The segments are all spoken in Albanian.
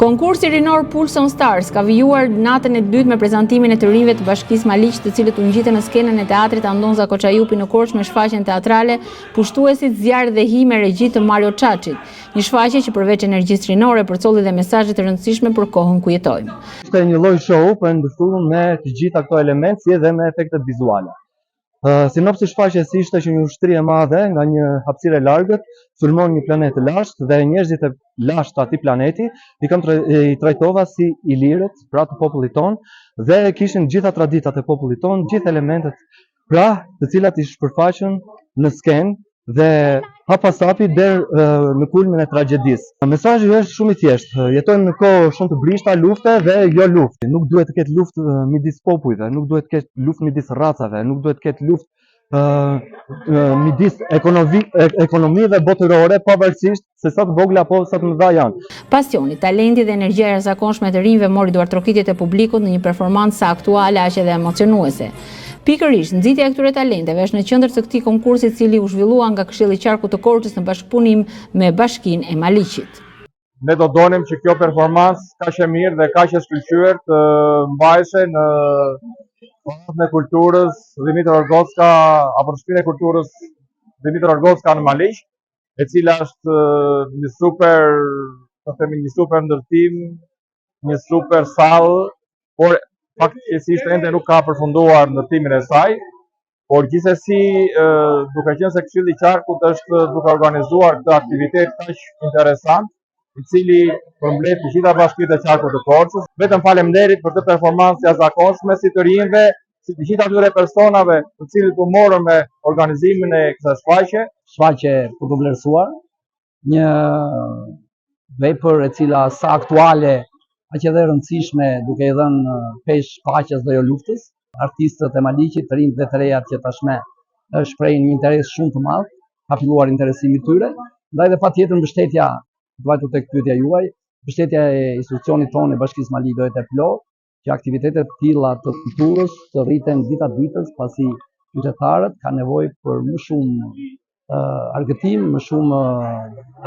Konkursi rinor Pulson Stars ka vijuar natën e dytë me prezantimin e të rinjve të Bashkisë Maliq, të cilët u ngjitën në skenën e teatrit Andonza Koçajupi në Korçë me shfaqjen teatrale Pushtuesit zjarr dhe hi me regji të Mario Çaçit, një shfaqje që përveç energjisë rinore përcolli dhe mesazhe të rëndësishme për kohën ku jetojmë. Ishte një lloj show për ndërtuar me të gjitha këto elementë si edhe me efektet vizuale. Sinopsi shfaqjes ishte që një ushtri e madhe nga një hapësirë e largët sulmon një planet të lashtë dhe njerëzit e lashtë atij planeti i trajtova si ilirët, pra të popullit ton, dhe kishin gjitha traditat e popullit ton, gjithë elementet pra të cilat i shpërfaqen në skenë dhe hapasapi deri në kulmin e tragjedisë. Mesazhi është shumë i thjeshtë. Jetojmë në kohë shumë të brishta, lufte dhe jo lufte. Nuk duhet të ketë luftë midis popujve, nuk duhet të ketë luftë midis racave, nuk duhet të ketë luftë midis ekonomive botërore, pavarësisht se sa të vogla apo sa të mëdha janë. Pasioni, talenti dhe energjia e jashtëzakonshme të rinjve mori duart trokitjet e publikut në një performancë aktuale aq edhe emocionuese. Pikërisht, nxitja e këtyre talenteve është në qendër të këtij konkursi, i cili u zhvillua nga Këshilli i Qarkut të Korçës në bashkëpunim me Bashkinë e Maliqit. Ne do donim që kjo performancë kaq e mirë dhe kaq e shkëlqyer të mbahej në Palatën e Kulturës Dimitër Orgocka apo në Shtëpinë e Kulturës Dimitër Orgocka në Maliq, e cila është një super ndërtim, një super sallë, por faktikisht ende nuk ka përfunduar ndërtimin e saj, por gjithsesi duke qenë se Këshilli i Qarkut është duke organizuar këtë aktivitet kaq interesant, i cili përmbledh të gjitha bashkitë e Qarkut të Korçës. Vetëm faleminderit për këtë performancë jashtëzakonshme si të rinjve, si të gjitha atyre personave të cilët u morën me organizimin e kësaj shfaqje. Shfaqje për të vlerësuar, një vepër e cila sa aktuale aq edhe rëndësishme, duke i dhënë pesh paqes dhe jo luftës. Artistët e Maliqit, të rinjt dhe të rejat që tashme shprehin një interes shumë të madh, ka filluar interesimi i tyre, ndaj dhe patjetër mbështetja, vajtu tek pyetja juaj, mbështetja e institucionit tonë e Bashkisë Maliq do të plot, që aktivitetet të tilla të kulturës të rriten dita ditës, pasi qytetarët kanë nevojë për më shumë argëtim, më shumë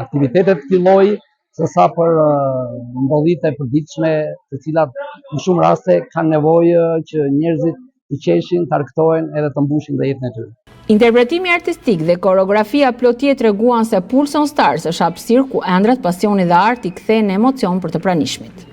aktivitete të këtij lloji, se sa për mbodhite e përditshme, të cilat në shumë raste kanë nevojë që njerëzit të qeshin, të argëtohen edhe të mbushin dhe jetën e tyre. Interpretimi artistik dhe koreografia plotje treguan se Pulson Stars është hapësirë ku ëndrat, pasioni dhe arti kthehen në emocion për të pranishmit.